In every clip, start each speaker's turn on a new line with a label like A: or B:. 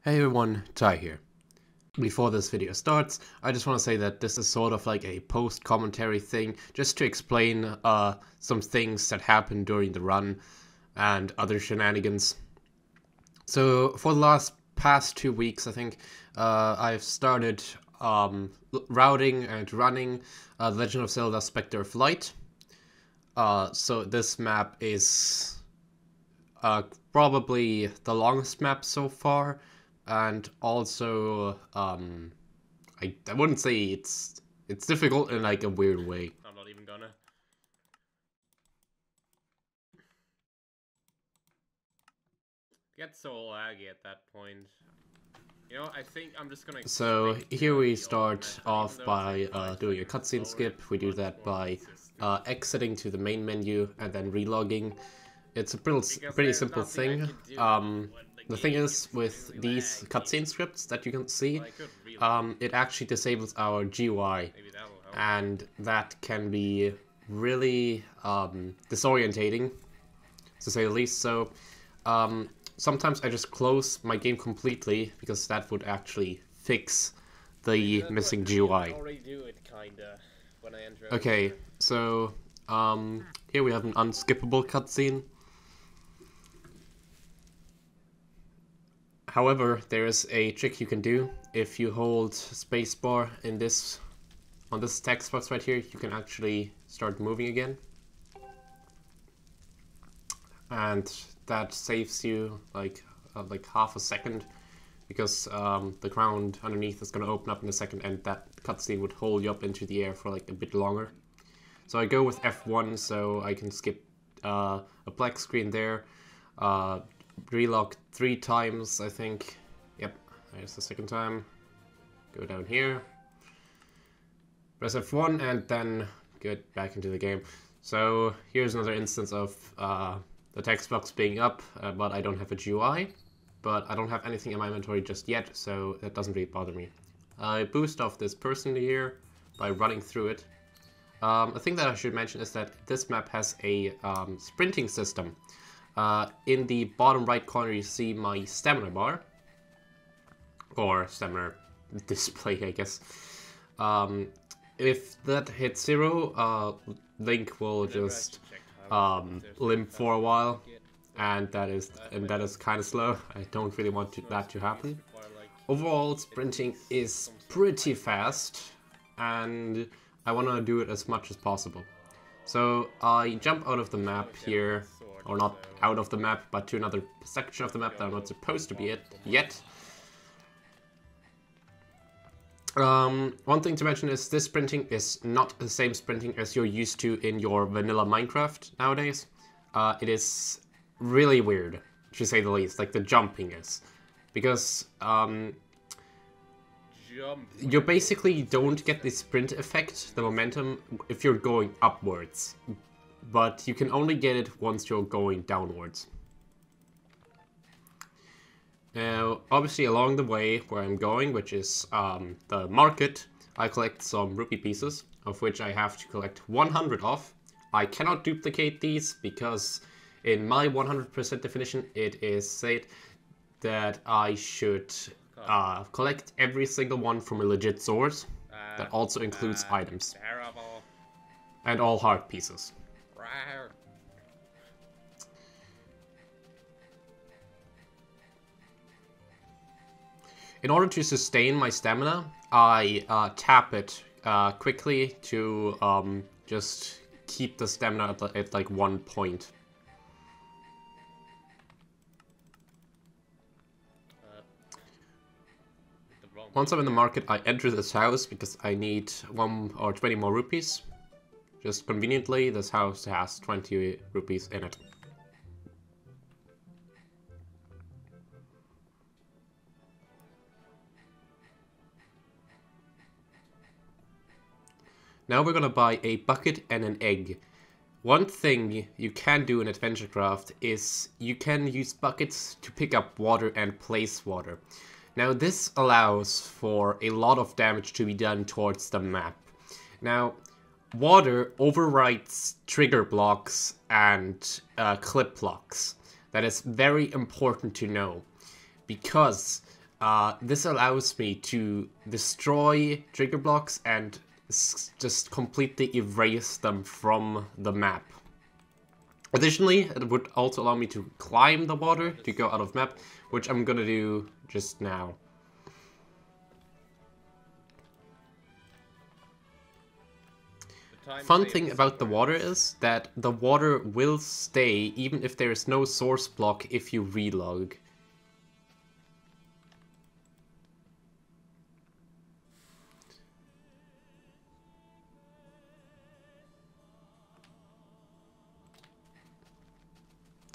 A: Hey everyone, Ty here. Before this video starts, I just want to say that this is sort of like a post-commentary thing, just to explain some things that happened during the run and other shenanigans. So for the past 2 weeks, I think, I've started routing and running Legend of Zelda Specter of Light. So this map is probably the longest map so far. And also, I wouldn't say it's difficult in like a weird way. I'm not even gonna. Get so laggy at that point. You know, I think I'm just gonna. So here we start off by doing a cutscene skip. We do that by exiting to the main menu and then relogging. It's a pretty simple thing. The thing is, with these cutscene scripts that you can see, it actually disables our GUI, and that can be really disorientating, to say the least. So sometimes I just close my game completely, because that would actually fix the missing GUI. Okay, so here we have an unskippable cutscene. However, there is a trick you can do. If you hold spacebar on this text box right here, you can actually start moving again. And that saves you like half a second, because the ground underneath is going to open up in a second, and that cutscene would hold you up into the air for like a bit longer. So I go with F1 so I can skip a black screen there. Relog 3 times, I think. Yep, there's the second time. Go down here. Press F1 and then get back into the game. So here's another instance of the text box being up, but I don't have a GUI. But I don't have anything in my inventory just yet, so that doesn't really bother me. I boost off this person here by running through it. A thing that I should mention is that this map has a sprinting system. In the bottom right corner you see my stamina bar, or stamina display, I guess. If that hits 0, Link will just limp for a while, and that is kind of slow. I don't really want that to happen. Overall, sprinting is pretty fast, and I want to do it as much as possible. So I jump out of the map here. Or not out of the map, but to another section of the map that I'm not supposed to be at yet. One thing to mention is this sprinting is not the same sprinting as you're used to in your vanilla Minecraft nowadays. It is really weird, to say the least, like the jumping is. Because you basically don't get the sprint effect, the momentum, if you're going upwards. But you can only get it once you're going downwards. Now, obviously along the way where I'm going, which is the market, I collect some rupee pieces, of which I have to collect 100 of. I cannot duplicate these, because in my 100% definition it is said that I should collect every single one from a legit source. That also includes items. And all heart pieces. In order to sustain my stamina, I tap it quickly to just keep the stamina at like 1 point. Once I'm in the market, I enter this house because I need 1 or 20 more rupees. Just conveniently, this house has 20 rupees in it. Now we're gonna buy a bucket and an egg. One thing you can do in AdventureCraft is you can use buckets to pick up water and place water. Now this allows for a lot of damage to be done towards the map. Now, water overwrites trigger blocks and clip blocks. That is very important to know, because this allows me to destroy trigger blocks and just completely erase them from the map. Additionally, it would also allow me to climb the water to go out of map, which I'm gonna do just now. Fun thing about the water is that the water will stay even if there is no source block if you relog.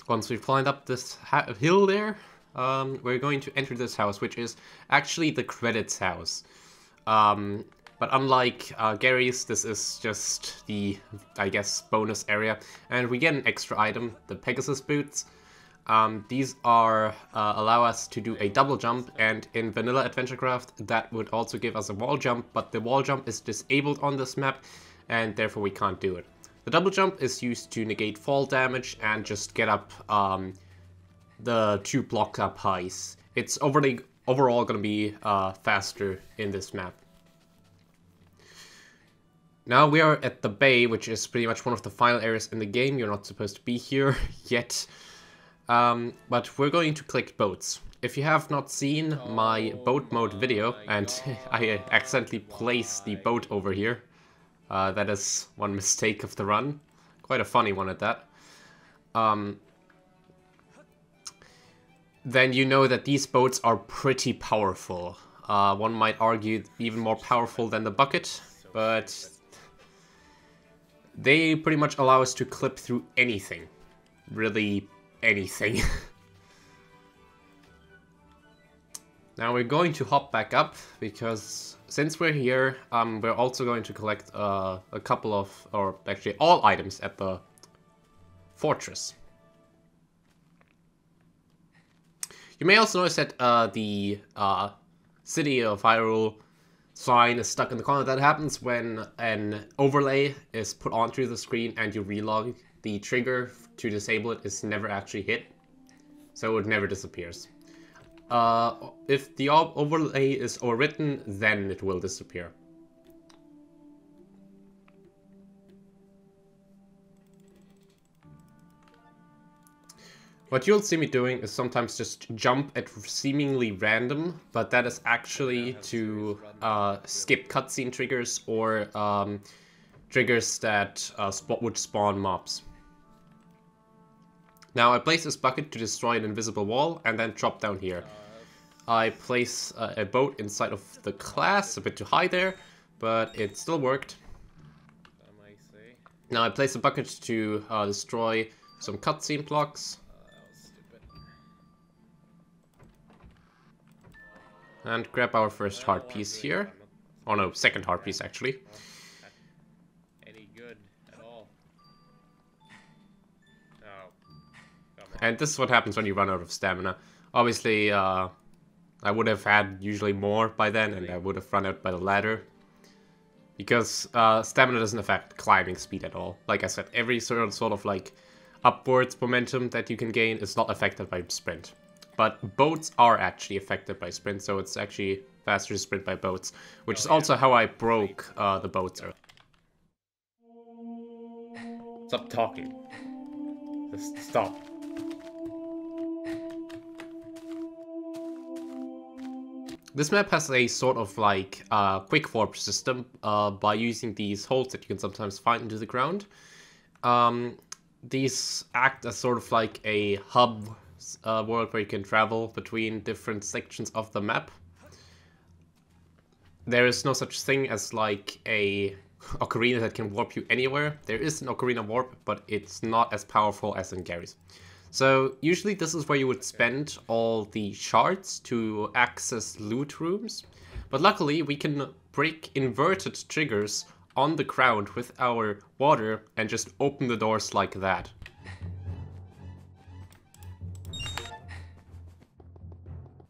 A: Once we've climbed up this hill there, we're going to enter this house, which is actually the credits house. But unlike Gary's, this is just the, I guess, bonus area. And we get an extra item, the Pegasus boots. These are allow us to do a double jump, and in vanilla AdventureCraft that would also give us a wall jump, but the wall jump is disabled on this map, and therefore we can't do it. The double jump is used to negate fall damage and just get up the 2 block up highs. It's overall going to be faster in this map. Now we are at the bay, which is pretty much one of the final areas in the game. You're not supposed to be here yet. But we're going to collect boats. If you have not seen my boat mode video, and I accidentally placed the boat over here, that is one mistake of the run. Quite a funny one at that. Then you know that these boats are pretty powerful. One might argue even more powerful than the bucket, but they pretty much allow us to clip through anything. Really anything. Now we're going to hop back up, because since we're here, we're also going to collect a couple of, or actually all items at the fortress. You may also notice that the City of Hyrule sign is stuck in the corner. That happens when an overlay is put onto the screen and you relog. The trigger to disable it is never actually hit, so it never disappears. If the overlay is overwritten, then it will disappear. What you'll see me doing is sometimes just jump at seemingly random, but that is actually to skip cutscene triggers or triggers that would spawn mobs. Now I place this bucket to destroy an invisible wall and then drop down here. I place a boat inside of the class, a bit too high there, but it still worked. Now I place a bucket to destroy some cutscene blocks. And grab our first heart piece here. Oh no, second heart piece actually.
B: Any good at all?
A: And this is what happens when you run out of stamina. Obviously, I would have had usually more by then, and I would have run out by the ladder. Because stamina doesn't affect climbing speed at all. Like I said, every sort of like upwards momentum that you can gain is not affected by sprint. But boats are actually affected by sprint, so it's actually faster to sprint by boats, which is also how I broke the boats earlier.
B: Stop talking. Just stop.
A: This map has a sort of like quick warp system by using these holes that you can sometimes find into the ground. These act as sort of like a hub world where you can travel between different sections of the map. There is no such thing as like a ocarina that can warp you anywhere. There is an ocarina warp, but it's not as powerful as in Gary's. So usually this is where you would spend all the shards to access loot rooms. But luckily we can break inverted triggers on the ground with our water and just open the doors like that.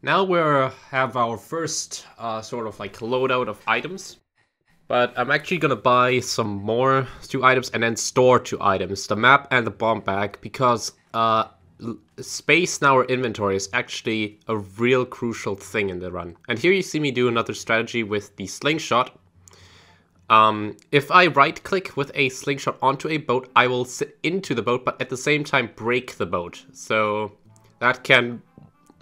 A: Now we have our first sort of like loadout of items. But I'm actually gonna buy some more 2 items and then store 2 items, the map and the bomb bag, because space in our inventory is actually a real crucial thing in the run. And here you see me do another strategy with the slingshot. If I right click with a slingshot onto a boat, I will sit into the boat, but at the same time break the boat. So that can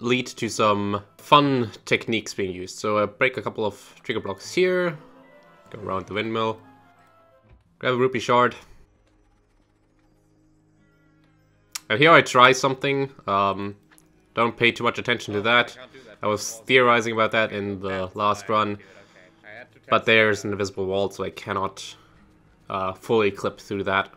A: lead to some fun techniques being used. So I break a couple of trigger blocks here, go around the windmill, grab a rupee shard. And here I try something. Don't pay too much attention to that. I was theorizing about that in the last run. But there's an invisible wall, so I cannot fully clip through that.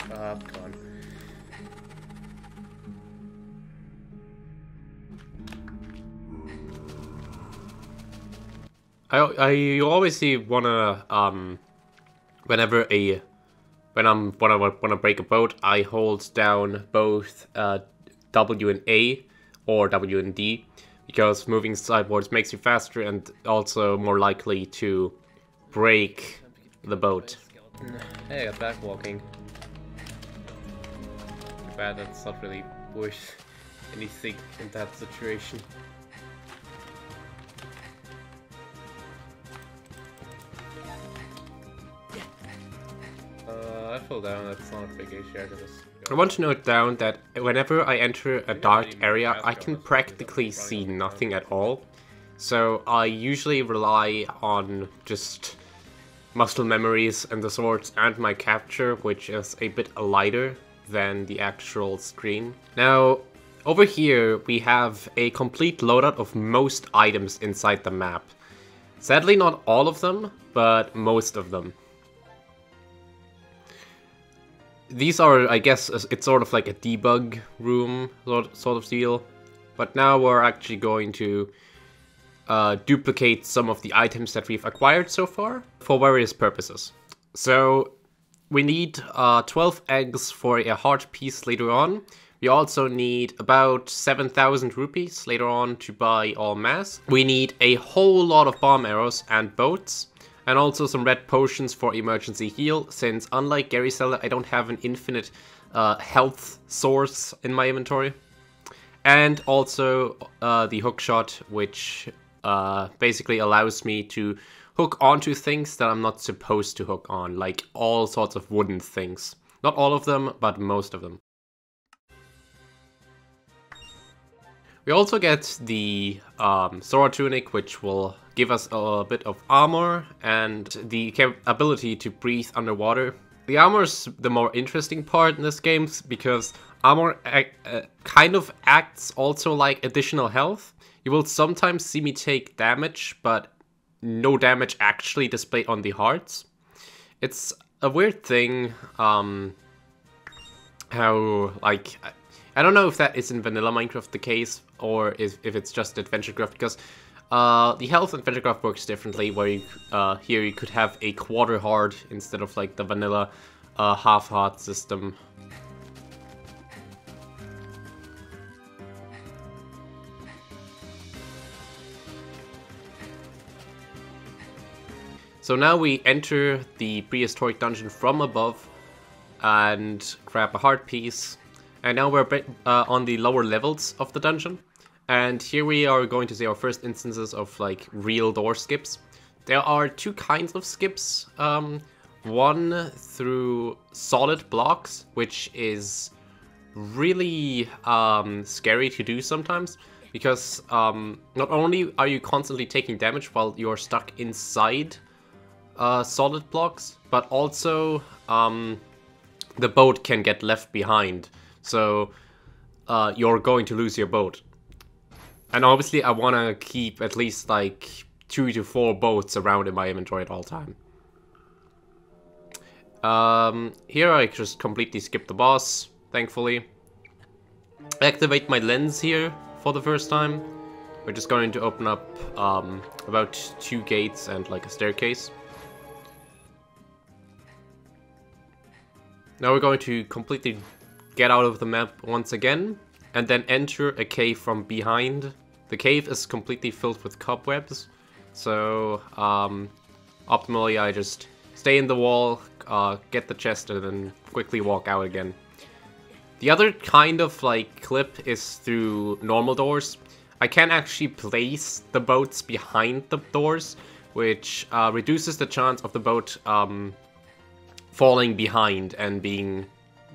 B: Come on.
A: You always wanna when I wanna break a boat, I hold down both W and A or W and D, because moving sideways makes you faster and also more likely to break the boat.
B: Hey, I got back walking. Too bad that's not really worth anything in that situation. I fell down, that's not a big issue, I can just
A: I want to note down that whenever I enter a dark area, I can practically see nothing at all. So I usually rely on just muscle memories and the swords and my capture, which is a bit lighter than the actual screen. Now, over here we have a complete loadout of most items inside the map. Sadly not all of them, but most of them. These are, I guess, it's sort of like a debug room sort of deal. But now we're actually going to duplicate some of the items that we've acquired so far for various purposes. So we need 12 eggs for a heart piece later on. We also need about 7,000 rupees later on to buy all mass. We need a whole lot of bomb arrows and boats. And also some red potions for emergency heal, since unlike Gary Zelda, I don't have an infinite health source in my inventory. And also the hookshot, which basically allows me to hook onto things that I'm not supposed to hook on, like all sorts of wooden things. Not all of them, but most of them. We also get the Sora Tunic, which will give us a bit of armor and the ability to breathe underwater. The armor is the more interesting part in this game because armor kind of acts also like additional health. You will sometimes see me take damage, but no damage actually displayed on the hearts. It's a weird thing, how, like, I don't know if that is in vanilla Minecraft the case, or if it's just AdventureCraft, because the health in AdventureCraft works differently, where you, here you could have a quarter heart instead of like the vanilla half heart system. So now we enter the prehistoric dungeon from above and grab a heart piece. And now we're on the lower levels of the dungeon. And here we are going to see our first instances of like real door skips. There are two kinds of skips. One through solid blocks, which is really scary to do sometimes. Because not only are you constantly taking damage while you're stuck inside solid blocks, but also the boat can get left behind. So you're going to lose your boat. And obviously I want to keep at least like 2 to 4 boats around in my inventory at all time. Here I just completely skipped the boss, thankfully. Activate my lens here for the first time. We're just going to open up about 2 gates and like a staircase. Now we're going to completely get out of the map once again and then enter a cave from behind. The cave is completely filled with cobwebs, so optimally I just stay in the wall, get the chest, and then quickly walk out again. The other kind of like clip is through normal doors. I can actually place the boats behind the doors, which reduces the chance of the boat falling behind and being,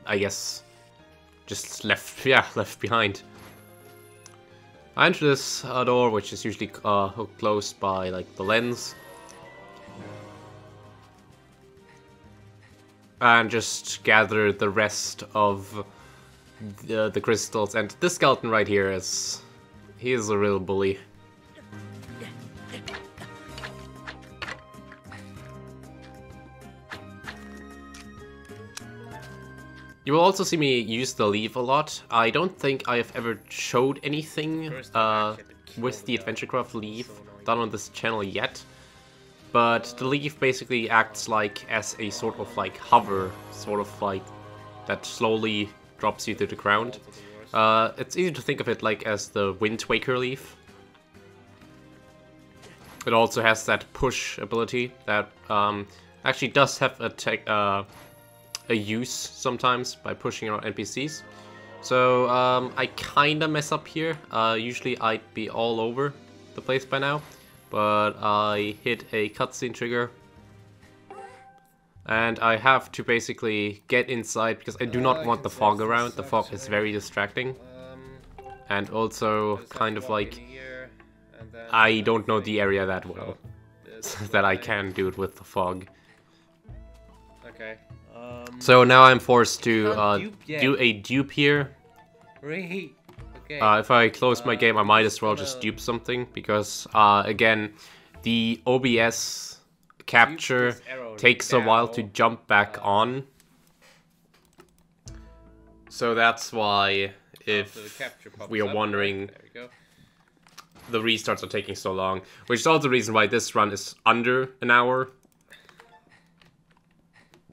A: I guess, just left behind. I enter this door, which is usually closed by like the lens, and just gather the rest of the crystals. And this skeleton right here he is a real bully. You will also see me use the leaf a lot. I don't think I have ever showed anything with the AdventureCraft leaf done on this channel yet. But the leaf basically acts like as a sort of like hover, sort of like that slowly drops you to the ground. It's easy to think of it like as the Wind Waker leaf. It also has that push ability that actually does have a use sometimes by pushing around NPCs. So I kinda mess up here. Usually I'd be all over the place by now, but I hit a cutscene trigger. And I have to basically get inside because I do not want the fog around. The fog is very distracting. And also kind of like, I don't know the area that well, that I can do it with the fog.
B: Okay.
A: So now I'm forced to do a dupe here.
B: Okay.
A: If I close my game, I might as well just dupe something, because again, the OBS capture takes a while to jump back on. So that's why, if we are wondering, the restarts are taking so long. Which is also the reason why this run is under an hour.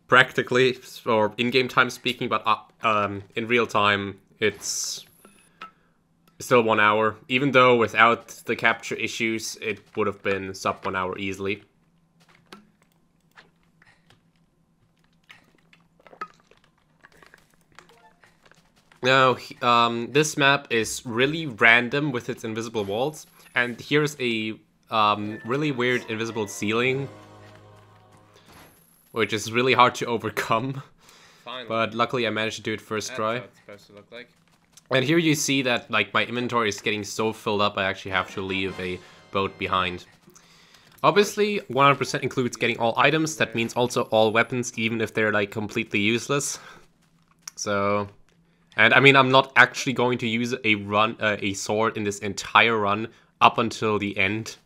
A: Practically, or in-game time speaking, but in real time, it's still 1 hour. Even though without the capture issues, it would have been sub 1 hour easily. Now, this map is really random with its invisible walls, and here's a really weird invisible ceiling, which is really hard to overcome. Finally. But luckily I managed to do it first try. That's what it's supposed to look like. And here you see that like my inventory is getting so filled up I actually have to leave a boat behind. Obviously, 100% includes getting all items. That means also all weapons, even if they're like completely useless. So, and I mean, I'm not actually going to use a sword in this entire run up until the end.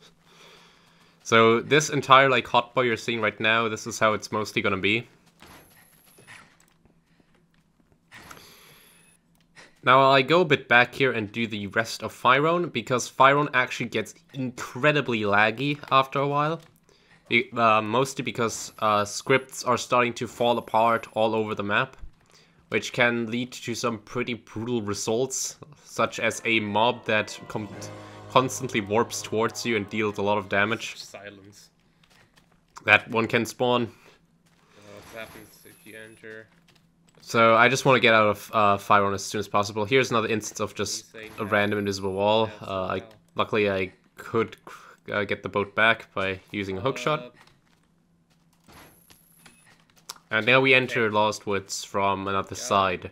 A: So this entire like hotbar you're seeing right now, this is how it's mostly gonna be. Now I go a bit back here and do the rest of Fyron, because Fyron actually gets incredibly laggy after a while. Mostly because scripts are starting to fall apart all over the map, which can lead to some pretty brutal results, such as a mob that constantly warps towards you and deals a lot of damage.
B: Silence.
A: That one can spawn.
B: What happens if you enter?
A: So I just want to get out of Fyron as soon as possible. Here's another instance of just a random invisible wall. Luckily I could get the boat back by using a hookshot. And now we enter Lost Woods from another side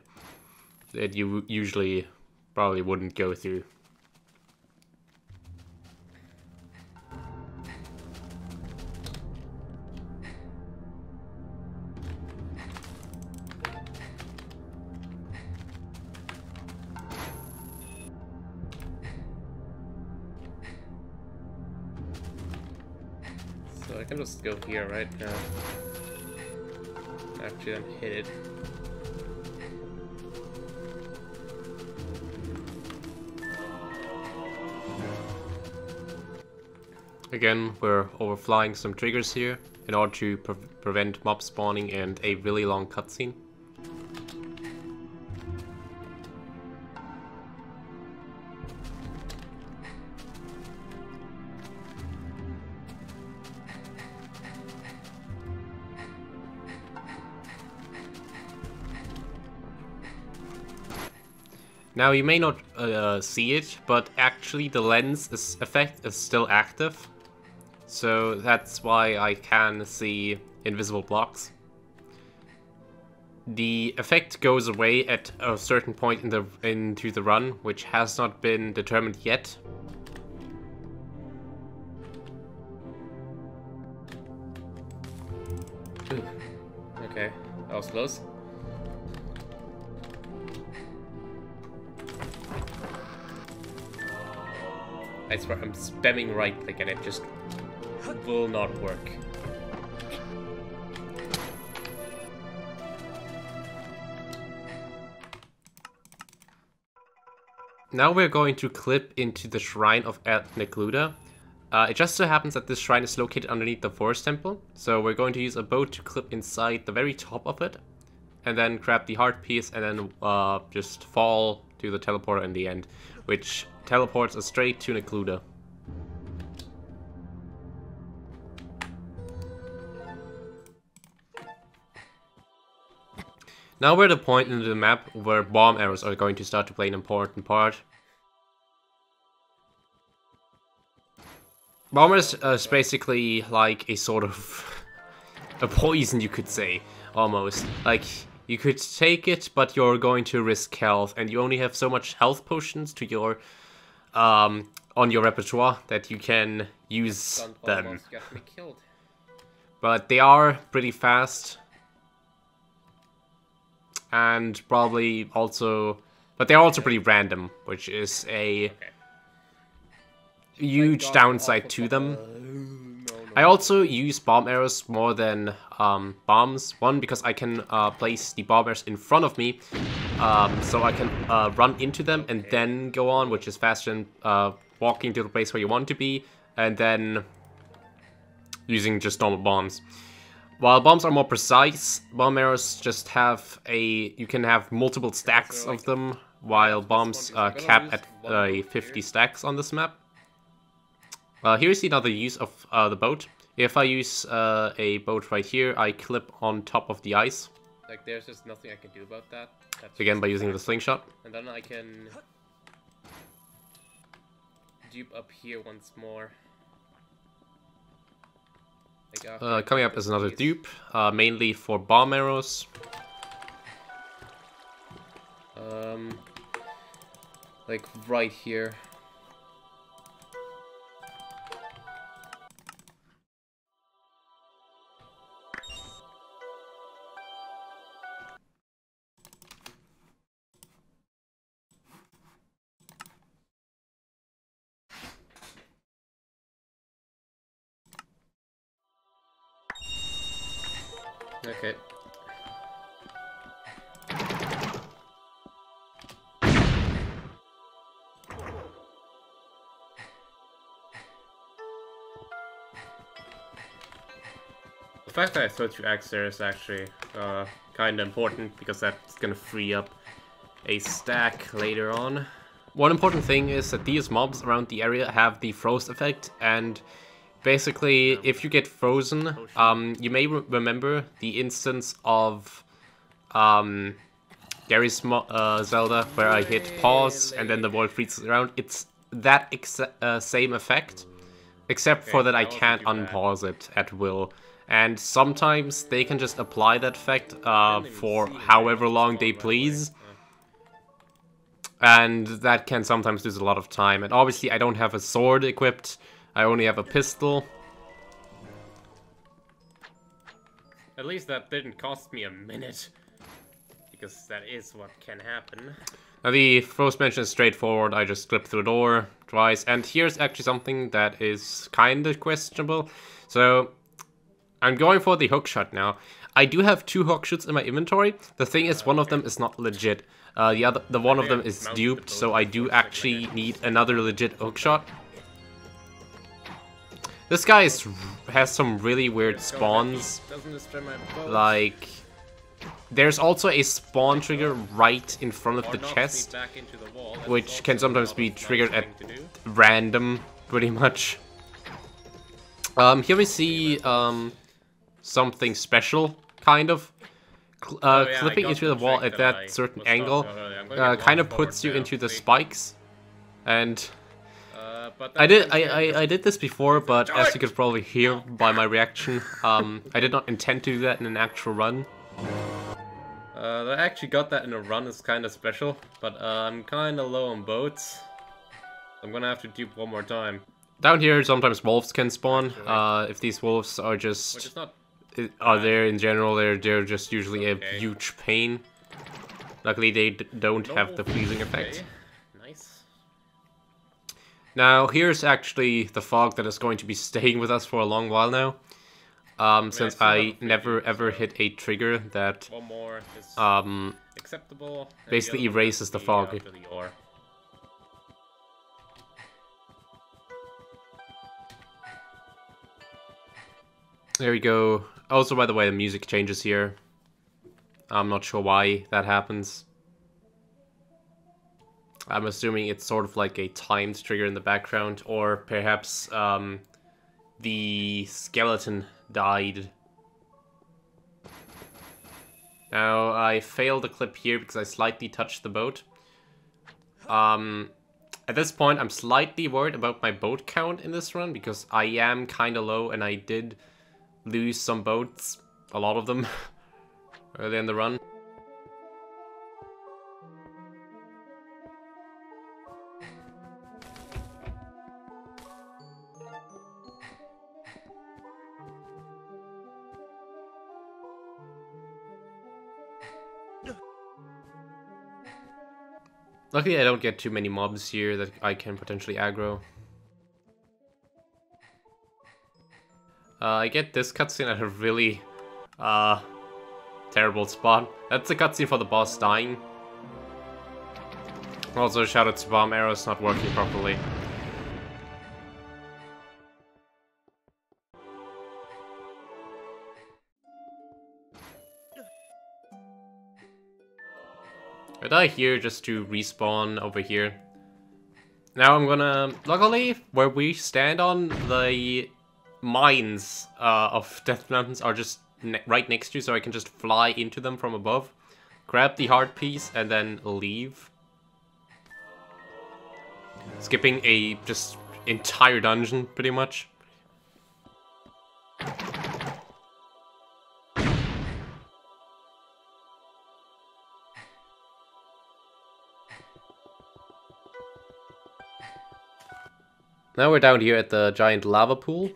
A: that you usually probably wouldn't go through.
B: So I can just go here right now. Actually, I'm hit it.
A: Again, we're overflying some triggers here in order to prevent mob spawning and a really long cutscene. Now you may not see it, but actually the lens effect is still active. So that's why I can see invisible blocks. The effect goes away at a certain point into the run, which has not been determined yet.
B: Ooh. Okay, that was close. I swear, I'm spamming right click and it just will not work.
A: Now we're going to clip into the Shrine of Necluda. It just so happens that this shrine is located underneath the Forest Temple, so we're going to use a boat to clip inside the very top of it, and then grab the heart piece and then just fall to the teleporter in the end, which teleports us straight to Necluda. Now we're at a point in the map where bomb arrows are going to start to play an important part. Bomb arrows is basically like a sort of a poison, you could say, almost. Like, you could take it, but you're going to risk health, and you only have so much health potions to your on your repertoire that you can use them.
B: Got me killed.
A: But they are pretty fast. And probably also, but they're also pretty random, which is a huge downside to them. I also use bomb arrows more than bombs. One, because I can place the bomb arrows in front of me, so I can run into them and then go on, which is faster than walking to the place where you want to be, and then using just normal bombs. While bombs are more precise, bomb arrows just have you can have multiple stacks of them, while bombs cap at 50 stacks on this map. Here's another use of the boat. If I use a boat right here, I clip on top of the ice.
B: Like, there's just nothing I can do about that.
A: Again, by using the slingshot.
B: And then I can dupe up here once more. Like
A: coming up is another dupe, mainly for bomb arrows.
B: Like right here. Okay.
A: The fact that I throw 2 X there is actually kind of important, because that's going to free up a stack later on. One important thing is that these mobs around the area have the frost effect, and basically, if you get frozen, you may remember the instance of Gary's Zelda, where I hit pause and then the world freezes around. It's that same effect, except for that I can't unpause it at will. And sometimes they can just apply that effect for however long they please. And that can sometimes lose a lot of time. And obviously I don't have a sword equipped. I only have a pistol.
B: At least that didn't cost me a minute. Because that is what can happen.
A: Now the first mention is straightforward. I just clip through the door twice. And here's actually something that is kind of questionable. So I'm going for the hookshot now. I do have 2 hookshots in my inventory. The thing is, one of them is not legit. The one of them is duped, so I do actually need another legit hookshot. This guy has some really weird spawns. Like, there's also a spawn trigger right in front of the chest, which can sometimes be triggered at random, pretty much. Here we see something special, kind of,
B: Yeah,
A: clipping into the wall at that certain angle kind of puts you into the spikes. And
B: but
A: I did this before, but as you could probably hear by my reaction, I did not intend to do that in an actual run.
B: I actually got that in a run, is kind of special, but I'm kind of low on boats. I'm gonna have to dupe one more time.
A: Down here, sometimes wolves can spawn. If these wolves are just...
B: Which is not...
A: are there in general, they're just usually a huge pain. Luckily, they don't have the freezing effect.
B: Nice.
A: Now, here's actually the fog that is going to be staying with us for a long while now. Since I never ever hit a trigger that
B: one more is acceptable,
A: basically erases the fog. There we go. Also, by the way, the music changes here. I'm not sure why that happens. I'm assuming it's sort of like a timed trigger in the background, or perhaps the skeleton died. Now, I failed the clip here because I slightly touched the boat. At this point, I'm slightly worried about my boat count in this run, because I am kind of low, and I did lose some boats, a lot of them, early in the run. Luckily, I don't get too many mobs here that I can potentially aggro. I get this cutscene at a really terrible spot. That's the cutscene for the boss dying. Also, shout out to bomb arrows not working properly. I die here just to respawn over here. Now I'm gonna... Luckily, where we stand on, the mines of Death Mountains are just right next to you, so I can just fly into them from above, grab the heart piece, and then leave. Skipping a just entire dungeon, pretty much. Now we're down here at the giant lava pool.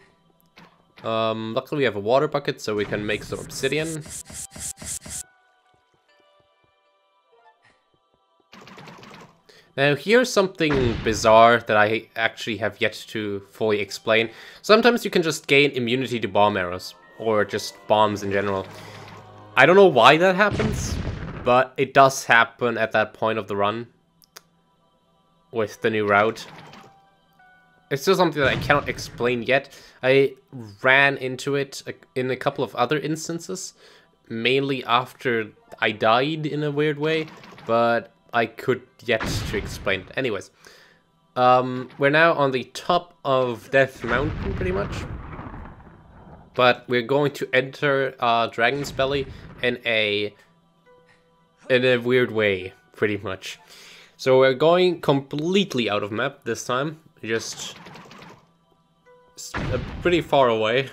A: Luckily we have a water bucket, so we can make some obsidian. Now here's something bizarre that I actually have yet to fully explain. Sometimes you can just gain immunity to bomb arrows, or just bombs in general. I don't know why that happens, but it does happen at that point of the run with the new route. It's still something that I cannot explain yet. I ran into it in a couple of other instances, mainly after I died in a weird way, but I could yet to explain it. Anyways, we're now on the top of Death Mountain, pretty much. But we're going to enter Dragon's Belly in a weird way, pretty much. So we're going completely out of map this time. Just pretty far away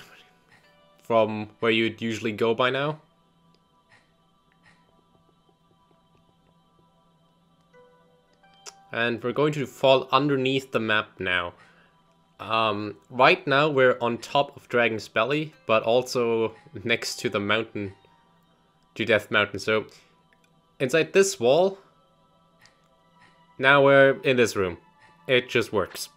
A: from where you'd usually go by now. And we're going to fall underneath the map now. Right now we're on top of Dragon's Belly, but also next to the mountain, to Death Mountain. So inside this wall, now we're in this room. It just works.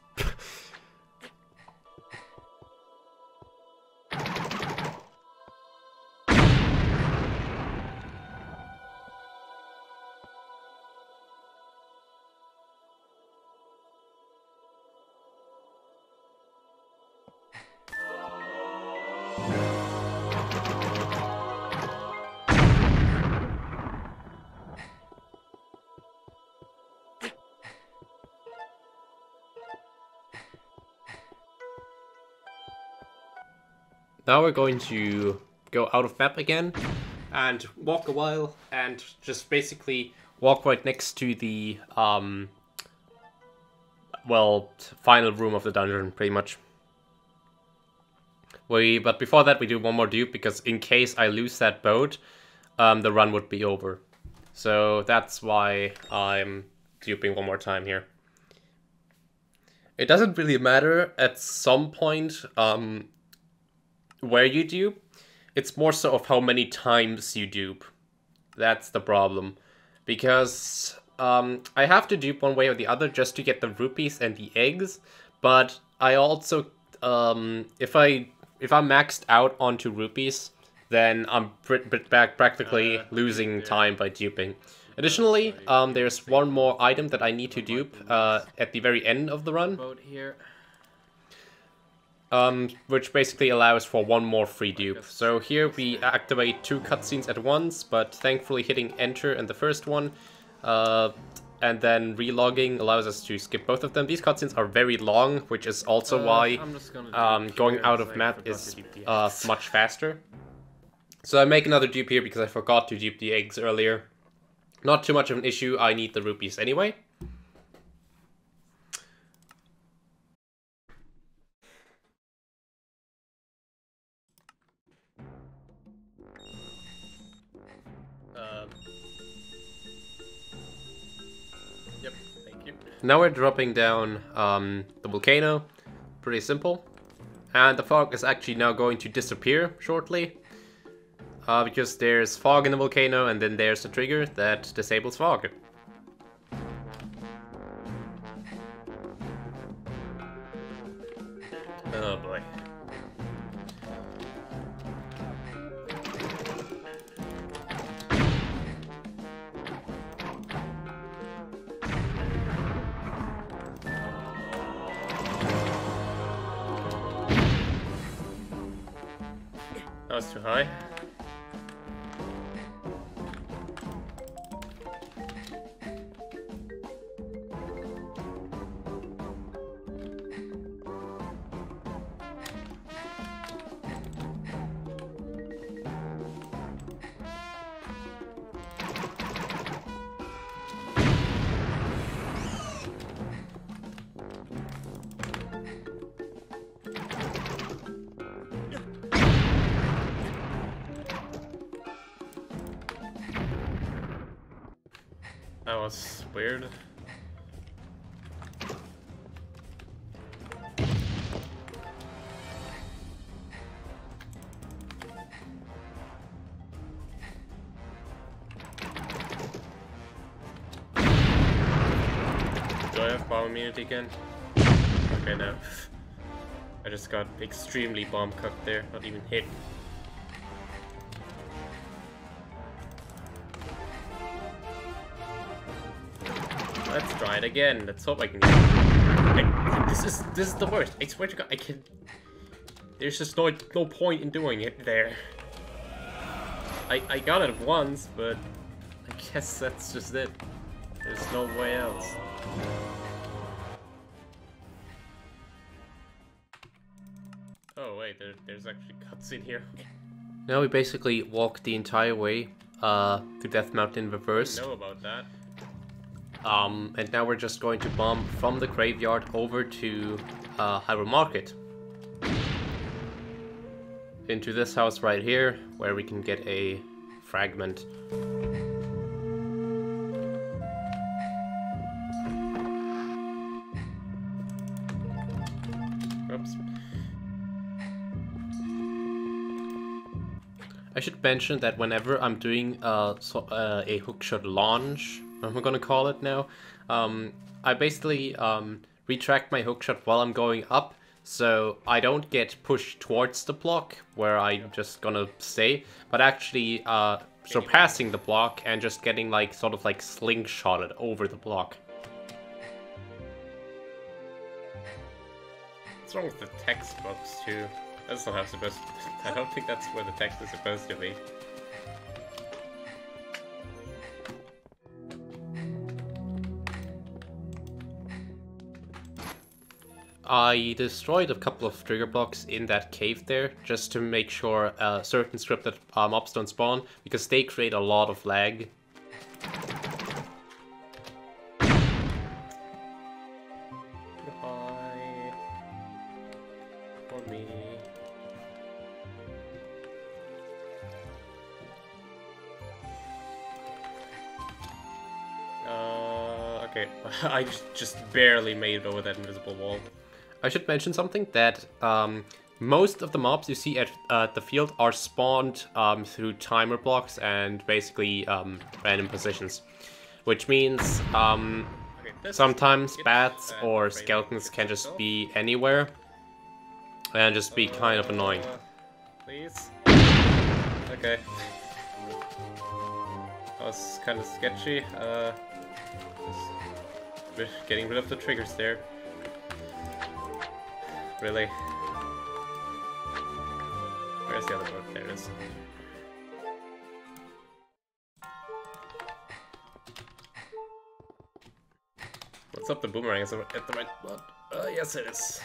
A: Now we're going to go out of map again, and walk a while and just basically walk right next to the well, final room of the dungeon, pretty much. But before that we do one more dupe, because in case I lose that boat, the run would be over. So that's why I'm duping one more time here. It doesn't really matter at some point where you dupe. It's more so of how many times you dupe. That's the problem. Because I have to dupe one way or the other just to get the rupees and the eggs. But I also, if I'm maxed out onto rupees, then I'm practically losing time by duping. Additionally, there's one more item that I need to dupe at the very end of the run. Which basically allows for one more free dupe. So here we activate 2 cutscenes at once, but thankfully hitting enter in the first one and then relogging allows us to skip both of them. These cutscenes are very long, which is also why going out of map is much faster. So I make another dupe here because I forgot to dupe the eggs earlier. Not too much of an issue, I need the rupees anyway. Yep, thank you. Now we're dropping down the volcano. Pretty simple. And the fog is actually now going to disappear shortly. Because there's fog in the volcano, and then there's a trigger that disables fog. Oh boy. That was too high. That was weird. Do I have bomb immunity again? Okay, no. I just got extremely bomb cooked there, not even hit. Let's try it again. Let's hope I can get it. This is the worst. I swear to God, I can. There's just no point in doing it there. I got it once, but I guess that's just it. There's no way else. Oh wait, there's actually cuts in here. Now we basically walk the entire way to Death Mountain reverse. I didn't know about that. And now we're just going to bomb from the graveyard over to Hyrule Market. Into this house right here, where we can get a fragment. Oops. I should mention that whenever I'm doing a hookshot launch, I'm gonna call it now, I basically retract my hookshot while I'm going up, so I don't get pushed towards the block where I'm just gonna stay, but actually surpassing the block and just getting like sort of like slingshotted over the block. What's wrong with the text box too? That's not how it's supposed to. I don't think that's where the text is supposed to be. I destroyed a couple of trigger blocks in that cave there, just to make sure certain scripted mobs don't spawn, because they create a lot of lag.
B: Goodbye. For me. Okay, I just barely made it over that invisible wall.
A: I should mention something, that most of the mobs you see at the field are spawned through timer blocks and basically random positions. Which means sometimes bats or skeletons can just be anywhere and just be kind of annoying.
B: Please? Okay. That was kind of sketchy. Just getting rid of the triggers there. Really? Where's the other boat? There it is. What's up? The boomerang is at the right spot. Yes, it is.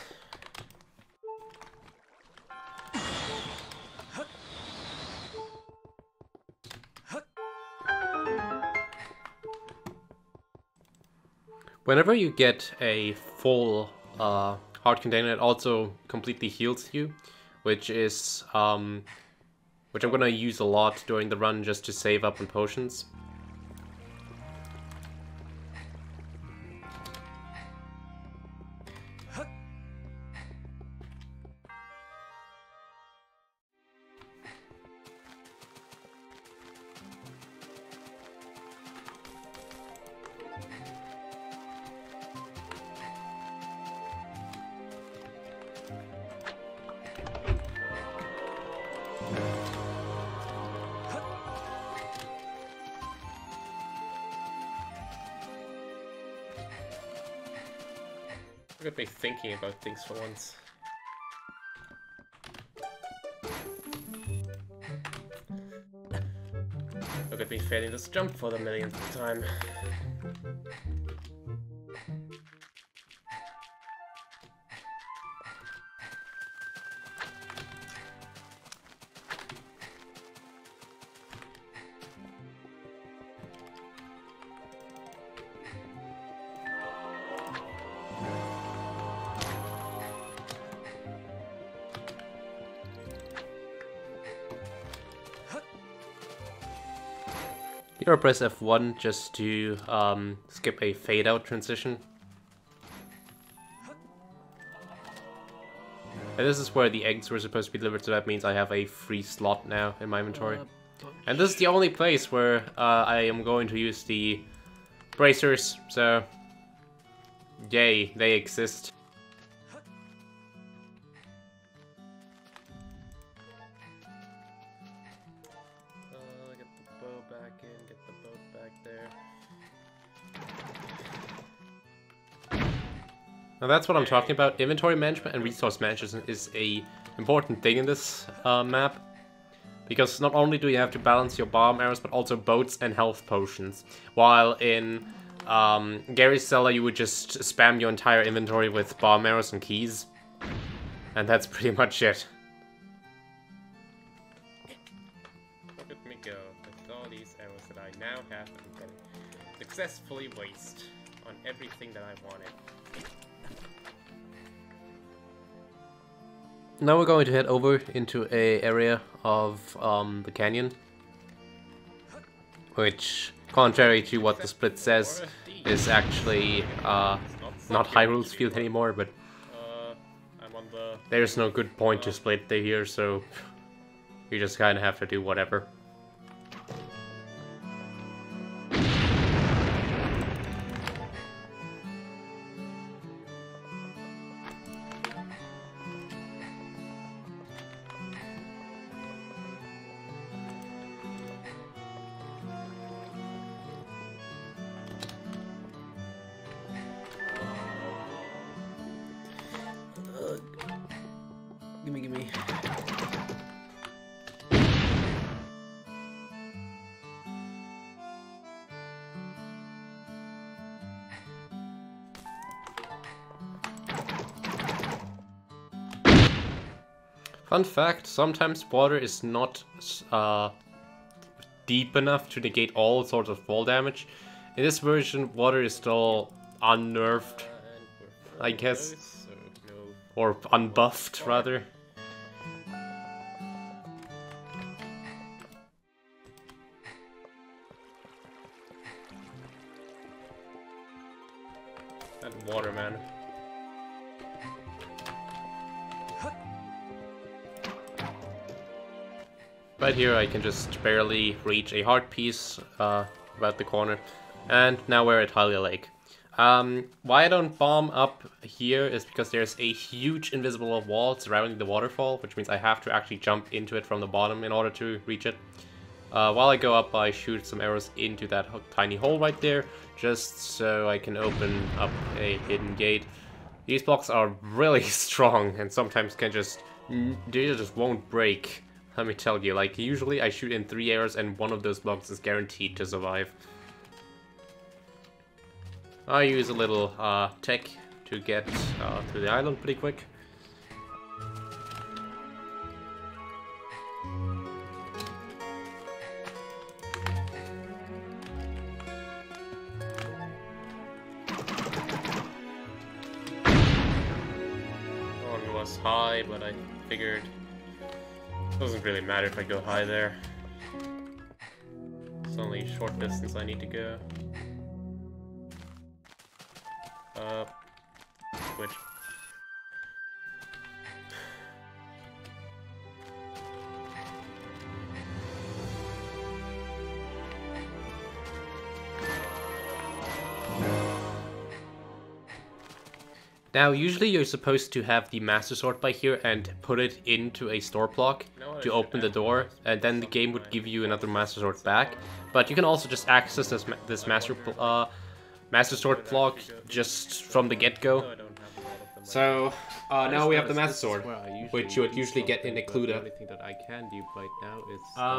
A: Whenever you get a full heart container, it also completely heals you, which is which I'm gonna use a lot during the run just to save up on potions.
B: Look at me thinking about things for once. Look at me failing this jump for the millionth time.
A: Here I press F1 just to skip a fade out transition. And this is where the eggs were supposed to be delivered, so that means I have a free slot now in my inventory. And this is the only place where I am going to use the bracers, so yay, they exist.
B: Get the bow back in, get the boat back there.
A: Now that's what I'm talking about. Inventory management and resource management is a important thing in this map. Because not only do you have to balance your bomb arrows, but also boats and health potions. While in Gary's Zelda you would just spam your entire inventory with bomb arrows and keys. And that's pretty much it.
B: Look at me go, with all these arrows that I now have and can successfully waste on everything that I wanted.
A: Now we're going to head over into a area of the canyon, which, contrary to what the split says, is actually not Hyrule's field anymore, but there's no good point to split here, so you just kind of have to do whatever.
B: Gimme. Fun fact, sometimes water is not deep enough to negate all sorts of fall damage. In this version, water is still unnerved, I guess, or unbuffed rather. That water, man. Right here I can just barely reach a heart piece about the corner, and now we're at Hylia Lake. Why I don't bomb up here is because there's a huge invisible wall surrounding the waterfall, which means I have to actually jump into it from the bottom in order to reach it. While I go up, I shoot some arrows into that tiny hole right there, just so I can open up a hidden gate. These blocks are really strong and sometimes they just won't break. Let me tell you, like, usually I shoot in 3 arrows and one of those blocks is guaranteed to survive. I use a little tech to get to the island pretty quick. One was high, but I figured it doesn't really matter if I go high there. It's only a short distance I need to go. Switch. Now, usually you're supposed to have the Master Sword by here and put it into a store block to open the door, and then the game would give you another Master Sword back. But you can also just access this Master Sword block just from the get-go. So, now we have the Master Sword, which you would usually get in Ecluda.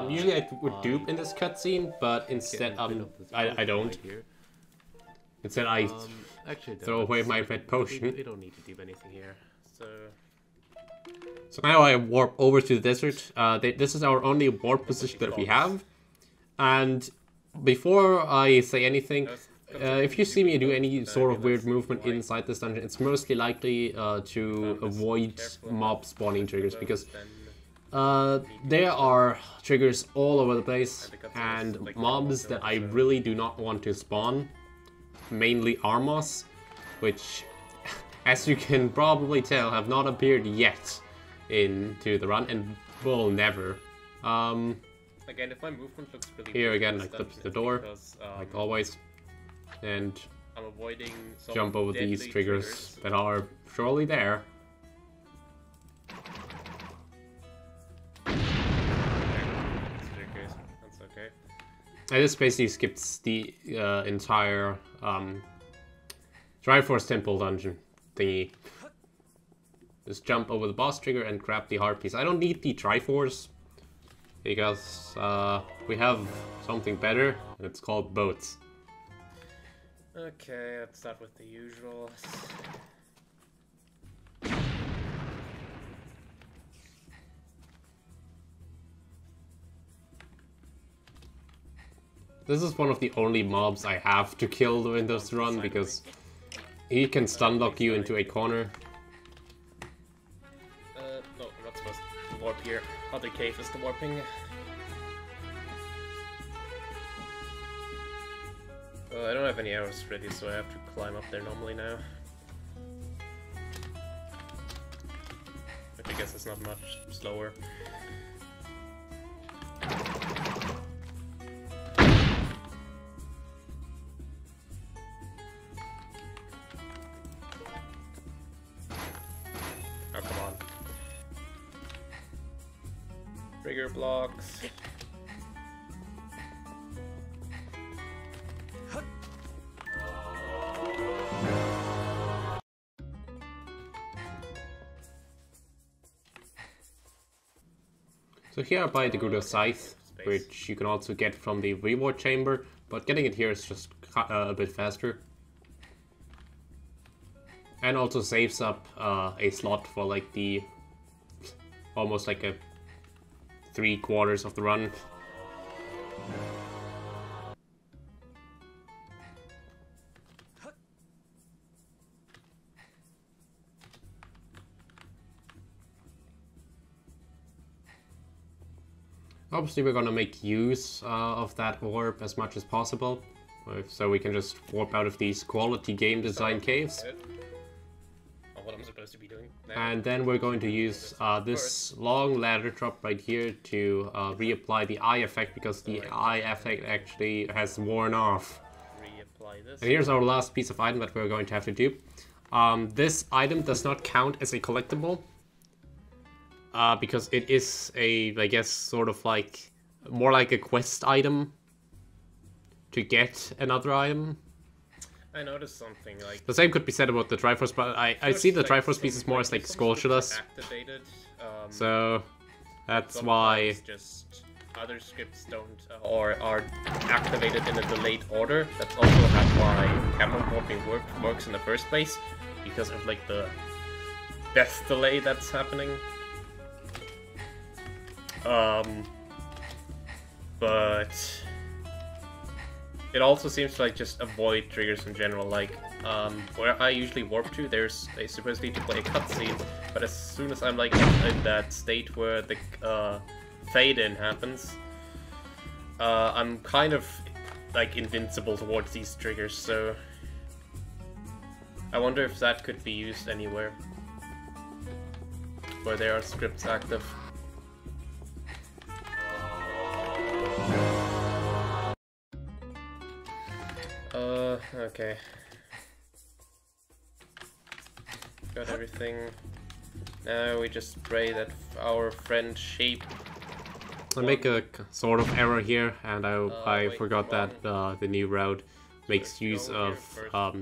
B: Usually I would dupe in this cutscene, but instead I don't. Instead I throw away my red potion. We don't need to dupe anything here. So now I warp over to the desert. This is our only warp position that we have. And before I say anything, if you see me do any sort of weird movement inside this dungeon, it's mostly likely to avoid mob spawning triggers, because there are triggers all over the place, and mobs that I really do not want to spawn, mainly Armos, which, as you can probably tell, have not appeared yet into the run, and will never. Again, if my movement looks really here again, like the door, because, like always. And I'm avoiding jump over these triggers that are surely there. That's okay. And this basically skips the entire Triforce Temple dungeon thingy. Just jump over the boss trigger and grab the heart piece. I don't need the Triforce because we have something better, and it's called boats. Okay, let's start with the usual. This is one of the only mobs I have to kill during this run, because he can stun lock you into a corner. No, I'm not supposed to warp here. Other cave is the warping. I don't have any arrows ready, so I have to climb up there normally now. Which I guess is not much slower. Oh, come on. Trigger blocks. So here I buy the Gruder Scythe, which you can also get from the reward chamber, but getting it here is just a bit faster. And also saves up a slot for like the almost like a 3/4 of the run. Obviously we're gonna make use of that orb as much as possible, so we can just warp out of these quality game design caves.
A: What I'm supposed to be doing now.
B: And then we're going to use this long ladder drop right here to reapply the eye effect, because the eye effect actually has worn off.
A: Reapply this.
B: And here's our last piece of item that we're going to have to do. This item does not count as a collectible, because it is a, I guess, sort of like, more like a quest item to get another item.
A: I noticed something like...
B: The same could be said about the Triforce, but I see the Triforce pieces more as like sculptures.
A: Activated,
B: so that's why...
A: Just other scripts don't, or are activated in a delayed order. That's also why Camerawarping works in the first place, because of like the death delay that's happening. But it also seems to like just avoid triggers in general. Like where I usually warp to, there's supposedly to play a cutscene, but as soon as I'm like in that state where the fade in happens, I'm kind of like invincible towards these triggers. So I wonder if that could be used anywhere where there are scripts active. Okay. Got everything. Now we just pray that our friend Shape...
B: I make a sort of error here, and I forgot that the new route makes use of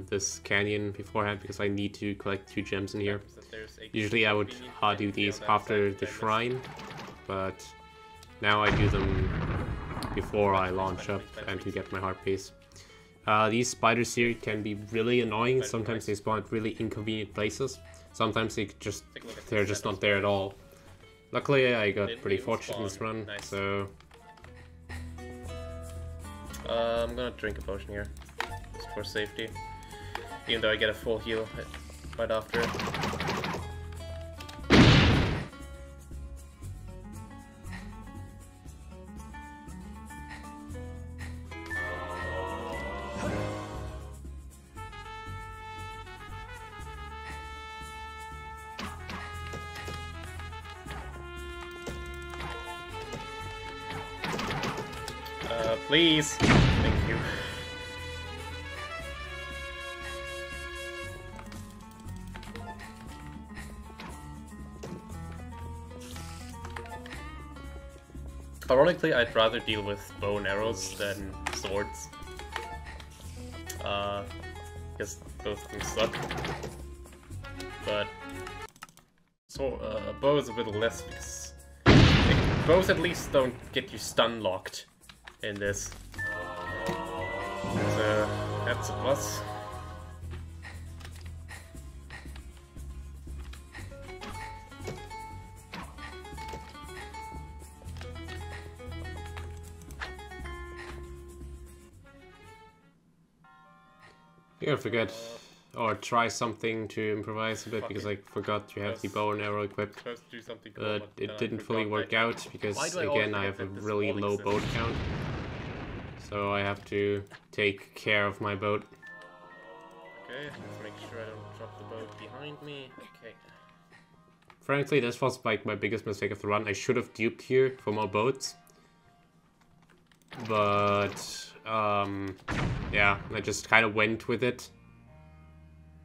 B: this canyon beforehand, because I need to collect 2 gems in here. Usually I would do these after the shrine, but now I do them before I launch up and to get my heart piece. These spiders here can be really annoying. Sometimes they spawn at really inconvenient places. Sometimes they're just not there at all. Luckily I got pretty fortunate in this run, so...
A: I'm gonna drink a potion here, just for safety. Even though I get a full heal right after. Please. Thank you. Ironically, I'd rather deal with bow and arrows than swords. Because both things suck. But bow is a bit less, because bows at least don't get you stun locked in this. So that's a plus.
B: You gotta forget or try something to improvise a bit, because I forgot to have the bow and arrow equipped. But it didn't fully work out, because again I have a really low boat count. So I have to take care of my boat.
A: Okay, let's make sure I don't drop the boat behind me. Okay.
B: Frankly, this was like my biggest mistake of the run. I should have duped here for more boats. But yeah, I just kind of went with it.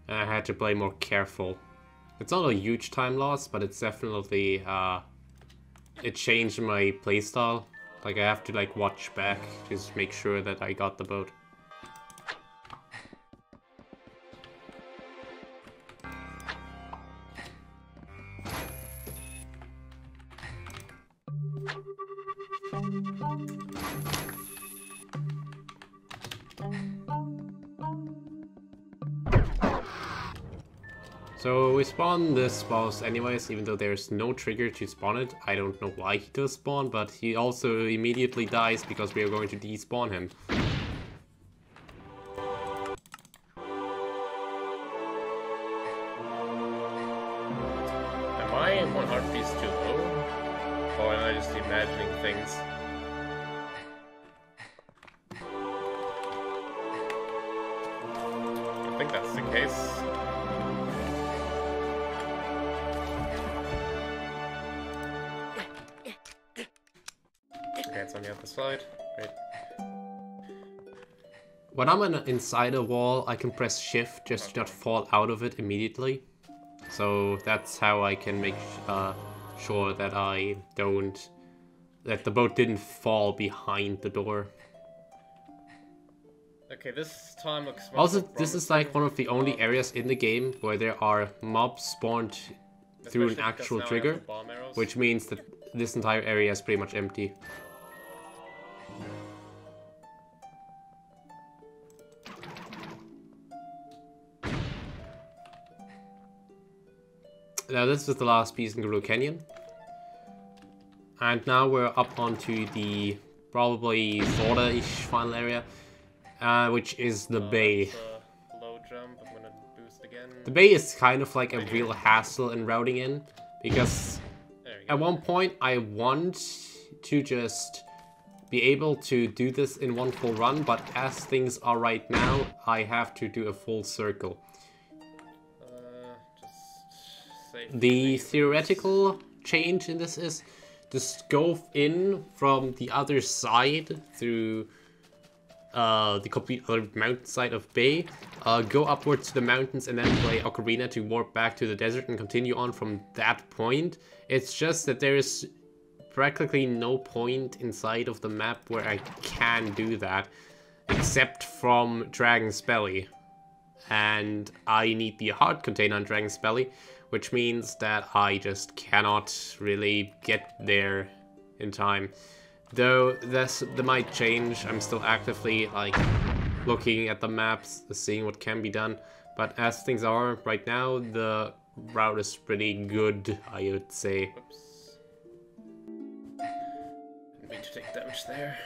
B: And I had to play more careful. It's not a huge time loss, but it's definitely it changed my playstyle. Like, I have to like watch back to just make sure that I got the boat. So we spawn this boss anyways, even though there's no trigger to spawn it. I don't know why he does spawn, but he also immediately dies because we are going to despawn him.
A: Am I one heartpiece too low? Or am I just imagining things? I think that's the case. Okay, it's on the other side. Great.
B: When I'm inside a wall, I can press shift just to not fall out of it immediately. So that's how I can make sure that that the boat didn't fall behind the door.
A: Okay, this time looks
B: Also, this is like one of the only areas in the game where there are mobs spawned through an actual trigger, which means that this entire area is pretty much empty. Now this is the last piece in the Blue Canyon. And now we're up onto the probably sorta-ish final area, which is the bay.
A: Low jump. I'm gonna boost again.
B: The bay is kind of like a real hassle in routing in, because at one point I want to just be able to do this in one full run, but as things are right now, I have to do a full circle. The theoretical change in this is just go in from the other side through the complete other mountain side of Bay, go upwards to the mountains and then play Ocarina to warp back to the desert and continue on from that point. It's just that there is practically no point inside of the map where I can do that, except from Dragon's Belly. And I need the heart container on Dragon's Belly, which means that I just cannot really get there in time. Though that might change. I'm still actively like looking at the maps, seeing what can be done. But as things are right now, the route is pretty good, I would say.
A: Oops. Didn't mean to take damage there.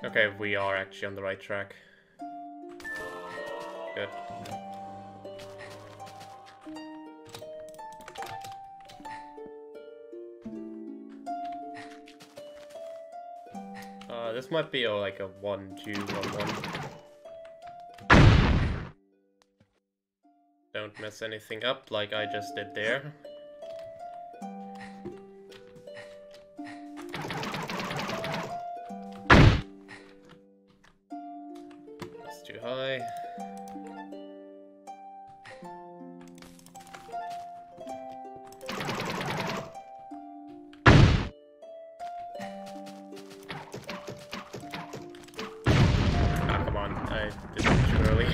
A: Okay, we are actually on the right track. Good. This might be like a 1-2, 1-1. Don't mess anything up like I just did there. Too high. Ah, come on. I did it too early.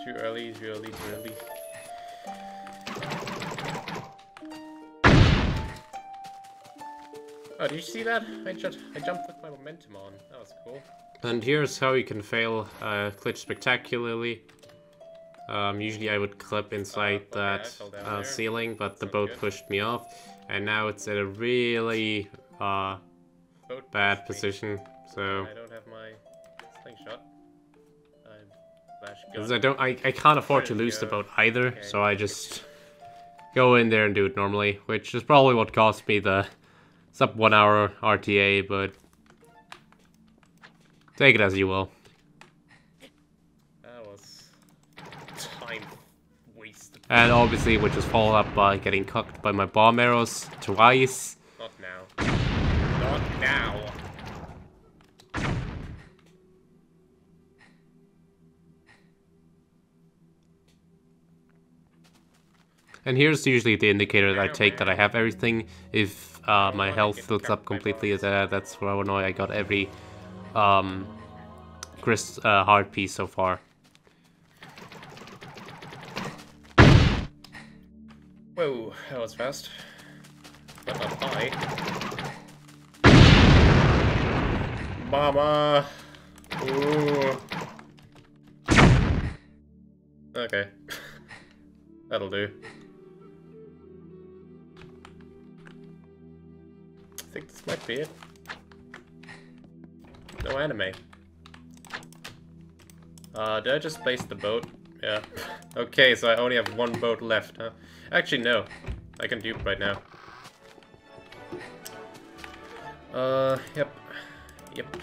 A: Too early, too early, too early. Oh, did you see that? I jumped with my momentum on. That was cool.
B: And here's how you can fail glitch spectacularly. Usually I would clip inside that ceiling, but the boat pushed me off, and now it's at a really bad position. So
A: I don't have my slingshot.
B: because I can't afford to lose the boat either, so I just go in there and do it normally, which is probably what cost me the sub 1 hour RTA, but take it as you will.
A: That was time wasted.
B: And obviously, which was followed up by getting cocked by my bomb arrows twice.
A: Not now. Not now.
B: And here's usually the indicator that I take that I have everything. If my health fills up completely, that's where I know I got every heart piece so far.
C: Whoa, that was fast. But not high. Mama! Ooh. Okay. That'll do. I think this might be it. No anime. Did I just place the boat? Yeah. Okay, so I only have one boat left, huh? Actually, no. I can dupe right now. Yep. Yep.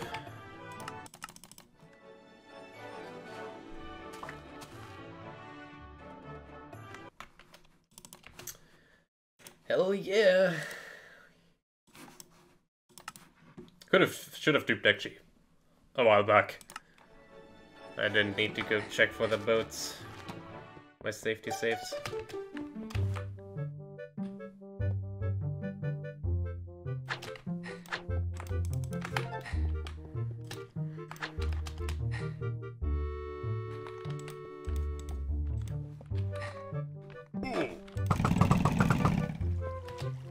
C: Hell yeah! Should have duped actually a while back. I didn't need to go check for the boats. My safety saves.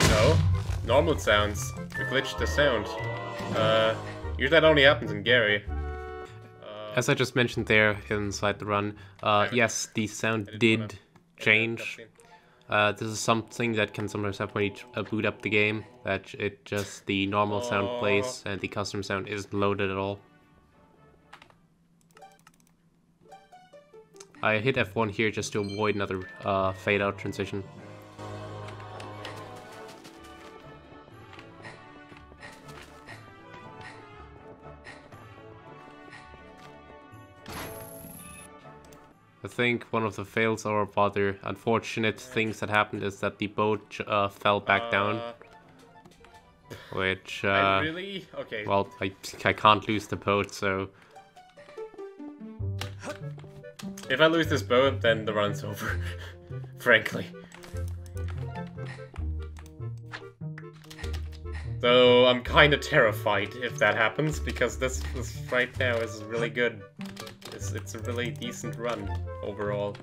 C: No, normal sounds. We glitched the sound. Usually that only happens in Gary.
B: As I just mentioned there inside the run, yes, the sound did change. This is something that can sometimes happen when you boot up the game, that the normal sound plays and the custom sound isn't loaded at all. I hit F1 here just to avoid another fade out transition. I think one of the fails or rather unfortunate things that happened is that the boat fell back down. Which,
C: really? Okay.
B: Well, I can't lose the boat, so...
C: If I lose this boat, then the run's over. Frankly. So I'm kinda terrified if that happens, because this right now is really good. It's a really decent run, overall.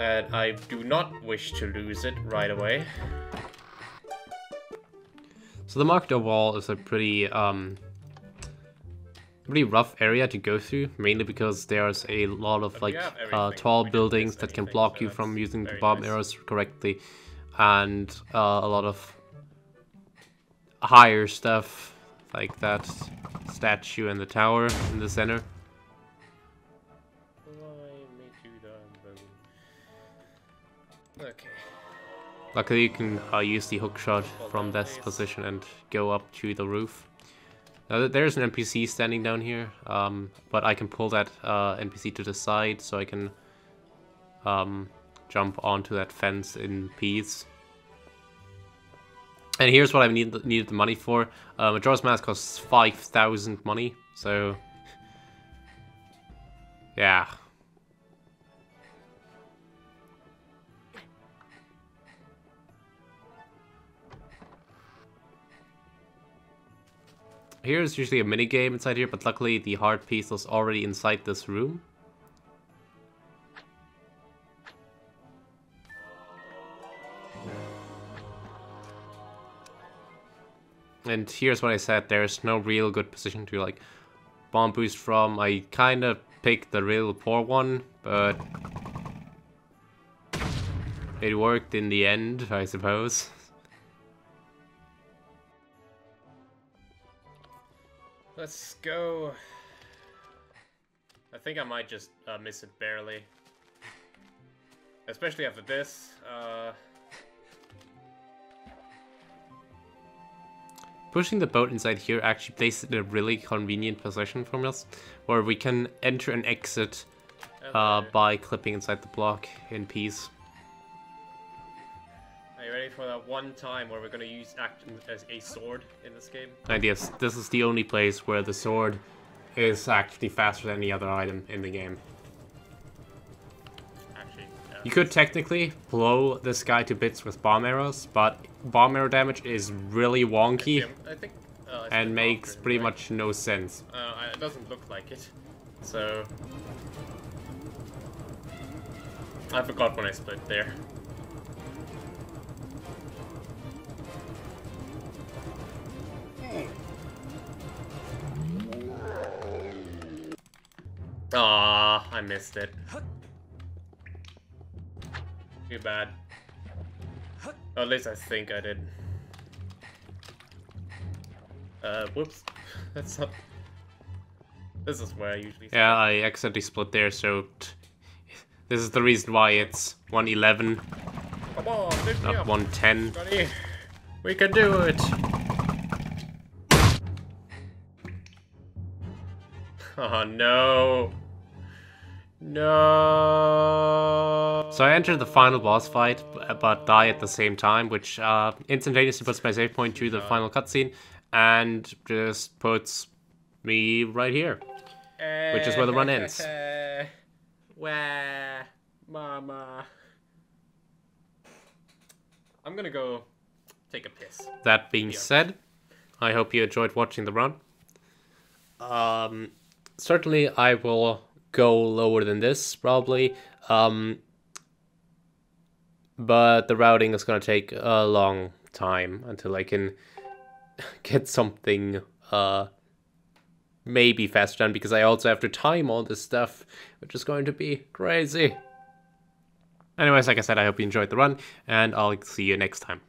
C: And I do not wish to lose it right away.
B: So the market overall is a pretty rough area to go through, mainly because there's a lot of like tall buildings that can block you from using the bomb arrows correctly, and a lot of higher stuff like that statue in the tower in the center.
C: Okay.
B: Luckily you can use the hookshot from this position and go up to the roof. Now there's an NPC standing down here, but I can pull that NPC to the side so I can jump onto that fence in peace. And here's what I needed the money for. Majora's Mask costs 5,000 money, so yeah. Here's usually a mini game inside here, but luckily the heart piece was already inside this room. And here's what I said, there's no real good position to like bomb boost from. I kind of picked the real poor one, but it worked in the end, I suppose.
C: Let's go. I think I might just miss it barely. Especially after this.
B: Pushing the boat inside here actually places it in a really convenient position for us, where we can enter and exit by clipping inside the block in peace.
C: Are you ready for that one time where we're going to use action as a sword in this game?
B: And yes, this is the only place where the sword is actually faster than any other item in the game.
C: Actually, yeah.
B: You could technically blow this guy to bits with bomb arrows, but bomb arrow damage is really wonky.
C: I think
B: and makes pretty much no sense.
C: It doesn't look like it. So I forgot when I split there. Ah, I missed it. Too bad. Or at least I think I did. Whoops. That's not... This is where I usually...
B: Yeah, I accidentally split there, so... This is the reason why it's 111.
C: Come on, lift me
B: Not
C: up.
B: 110.
C: Buddy. We can do it! Oh no! No!
B: So I entered the final boss fight, but die at the same time, which instantaneously puts my save point to the final cutscene, and just puts me right here, which is where the run ends.
C: Where, mama? I'm gonna go take a piss.
B: That being said, I hope you enjoyed watching the run. Certainly I will go lower than this, probably. But the routing is going to take a long time until I can get something maybe faster done, because I also have to time all this stuff, which is going to be crazy. Anyways, like I said, I hope you enjoyed the run, and I'll see you next time.